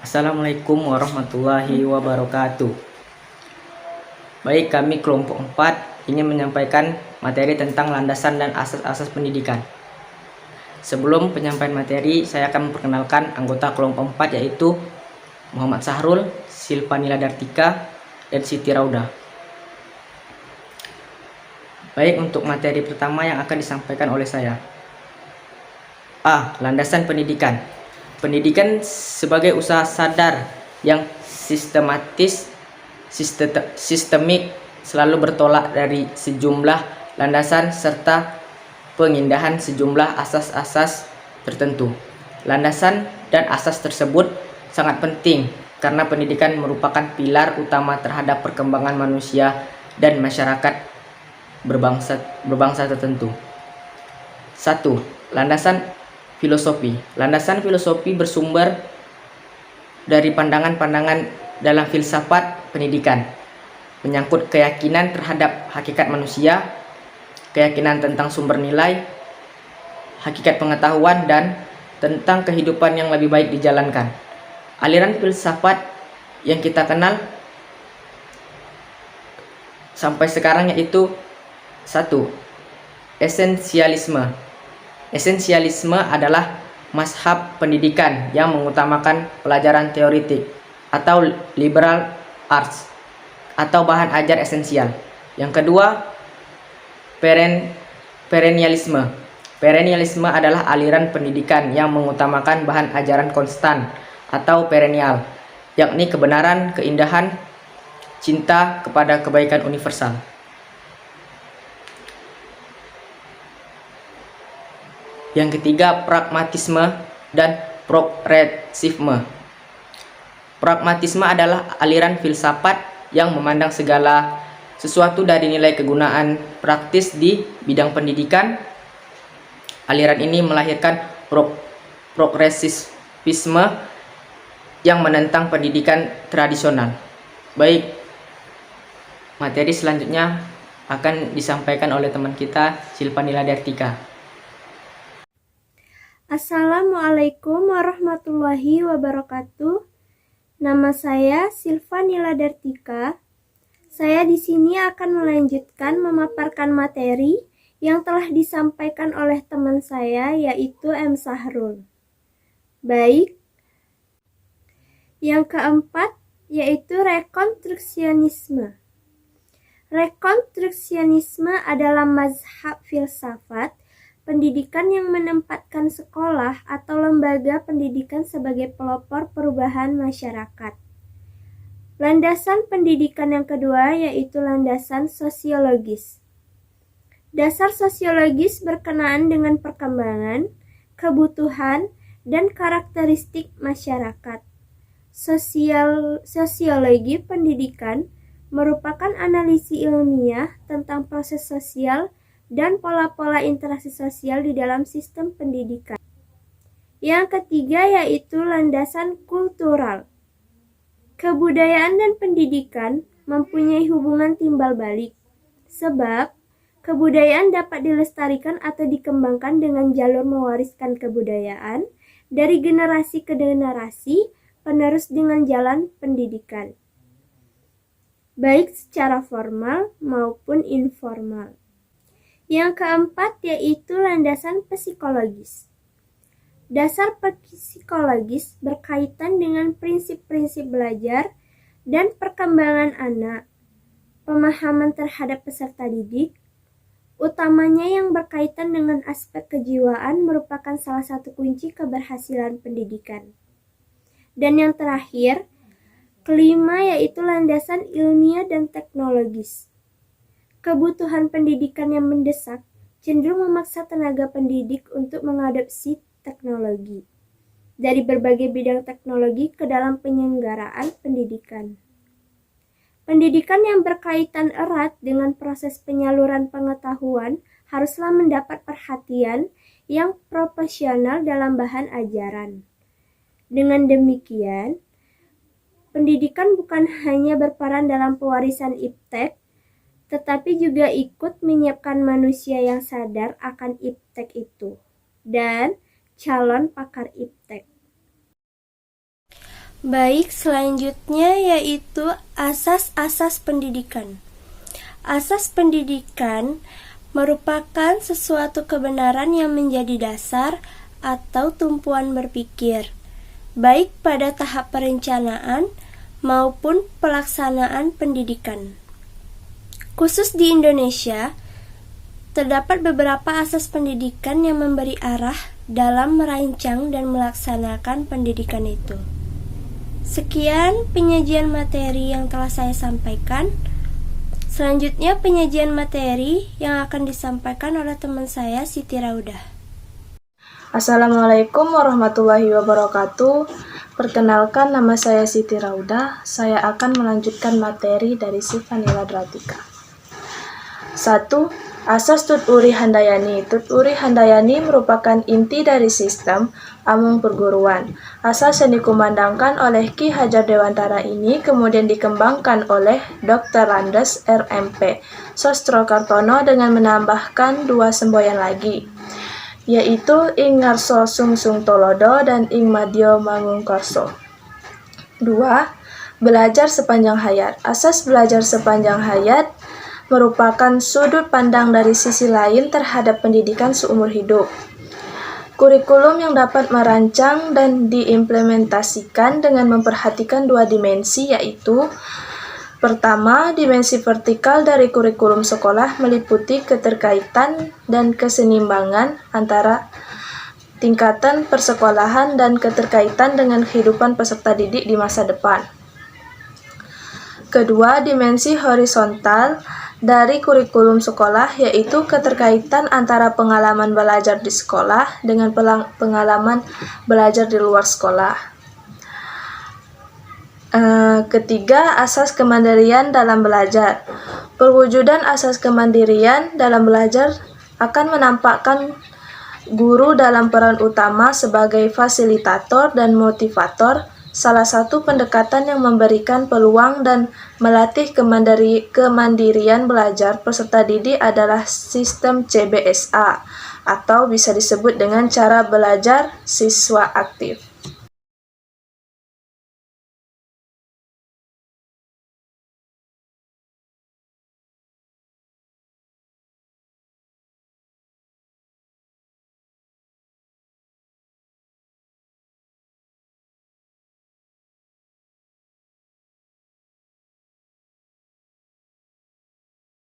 Assalamualaikum warahmatullahi wabarakatuh. Baik, kami kelompok 4 ingin menyampaikan materi tentang landasan dan asas-asas pendidikan. Sebelum penyampaian materi, saya akan memperkenalkan anggota kelompok 4 yaitu Muhammad Sahrul, Silvanila Dartika, dan Siti Rauda. Baik, untuk materi pertama yang akan disampaikan oleh saya. A. Landasan pendidikan. Pendidikan sebagai usaha sadar yang sistemik, selalu bertolak dari sejumlah landasan serta pengindahan sejumlah asas-asas tertentu. Landasan dan asas tersebut sangat penting karena pendidikan merupakan pilar utama terhadap perkembangan manusia dan masyarakat berbangsa tertentu. 1. Landasan filosofi. Landasan filosofi bersumber dari pandangan-pandangan dalam filsafat pendidikan, menyangkut keyakinan terhadap hakikat manusia, keyakinan tentang sumber nilai, hakikat pengetahuan, dan tentang kehidupan yang lebih baik dijalankan. Aliran filsafat yang kita kenal sampai sekarang yaitu 1. Esensialisme. Esensialisme adalah mazhab pendidikan yang mengutamakan pelajaran teoretik atau liberal arts atau bahan ajar esensial. Yang kedua, perennialisme. Perennialisme adalah aliran pendidikan yang mengutamakan bahan ajaran konstan atau perennial, yakni kebenaran, keindahan, cinta kepada kebaikan universal. Yang ketiga, pragmatisme dan progresisme. Pragmatisme adalah aliran filsafat yang memandang segala sesuatu dari nilai kegunaan praktis di bidang pendidikan. Aliran ini melahirkan progresisme yang menentang pendidikan tradisional. Baik, materi selanjutnya akan disampaikan oleh teman kita Silvanila Dartika. Assalamualaikum warahmatullahi wabarakatuh. Nama saya Silvanila Dartika. Saya di sini akan melanjutkan memaparkan materi yang telah disampaikan oleh teman saya yaitu M. Sahrul. Baik. Yang keempat yaitu rekonstruksionisme. Rekonstruksionisme adalah mazhab filsafat pendidikan yang menempatkan sekolah atau lembaga pendidikan sebagai pelopor perubahan masyarakat. Landasan pendidikan yang kedua yaitu landasan sosiologis. Dasar sosiologis berkenaan dengan perkembangan, kebutuhan, dan karakteristik masyarakat. Sosiologi pendidikan merupakan analisis ilmiah tentang proses sosial dan pola-pola interaksi sosial di dalam sistem pendidikan. Yang ketiga yaitu landasan kultural. Kebudayaan dan pendidikan mempunyai hubungan timbal balik, sebab kebudayaan dapat dilestarikan atau dikembangkan dengan jalur mewariskan kebudayaan dari generasi ke generasi, penerus dengan jalan pendidikan, baik secara formal maupun informal. Yang keempat yaitu landasan psikologis. Dasar psikologis berkaitan dengan prinsip-prinsip belajar dan perkembangan anak, pemahaman terhadap peserta didik, utamanya yang berkaitan dengan aspek kejiwaan merupakan salah satu kunci keberhasilan pendidikan. Dan yang terakhir, kelima yaitu landasan ilmiah dan teknologis. Kebutuhan pendidikan yang mendesak cenderung memaksa tenaga pendidik untuk mengadopsi teknologi dari berbagai bidang teknologi ke dalam penyelenggaraan pendidikan. Pendidikan yang berkaitan erat dengan proses penyaluran pengetahuan haruslah mendapat perhatian yang proporsional dalam bahan ajaran. Dengan demikian, pendidikan bukan hanya berperan dalam pewarisan iptek, tetapi juga ikut menyiapkan manusia yang sadar akan iptek itu dan calon pakar iptek. Baik, selanjutnya yaitu asas-asas pendidikan. Asas pendidikan merupakan sesuatu kebenaran yang menjadi dasar atau tumpuan berpikir, baik pada tahap perencanaan maupun pelaksanaan pendidikan. Khusus di Indonesia, terdapat beberapa asas pendidikan yang memberi arah dalam merancang dan melaksanakan pendidikan itu. Sekian penyajian materi yang telah saya sampaikan. Selanjutnya penyajian materi yang akan disampaikan oleh teman saya, Siti Raudah. Assalamualaikum warahmatullahi wabarakatuh. Perkenalkan, nama saya Siti Raudah. Saya akan melanjutkan materi dari Sifanila Dratika. 1. Asas Tut Uri Handayani. Tut Uri Handayani merupakan inti dari sistem Amung perguruan. Asas yang dikumandangkan oleh Ki Hajar Dewantara ini kemudian dikembangkan oleh Dr. Landes RMP Sostrokartono dengan menambahkan 2 semboyan lagi, yaitu Ing Ngarso Sungsung Tolodo dan Ing Madyo Mangungkarso. 2. Belajar sepanjang hayat. Asas belajar sepanjang hayat merupakan sudut pandang dari sisi lain terhadap pendidikan seumur hidup. Kurikulum yang dapat merancang dan diimplementasikan dengan memperhatikan 2 dimensi, yaitu pertama, dimensi vertikal dari kurikulum sekolah meliputi keterkaitan dan keseimbangan antara tingkatan persekolahan dan keterkaitan dengan kehidupan peserta didik di masa depan. Kedua, dimensi horizontal dari kurikulum sekolah, yaitu keterkaitan antara pengalaman belajar di sekolah dengan pengalaman belajar di luar sekolah. Ketiga, asas kemandirian dalam belajar. Perwujudan asas kemandirian dalam belajar akan menampakkan guru dalam peran utama sebagai fasilitator dan motivator. Salah satu pendekatan yang memberikan peluang dan melatih kemandirian belajar peserta didik adalah sistem CBSA, atau bisa disebut dengan cara belajar siswa aktif.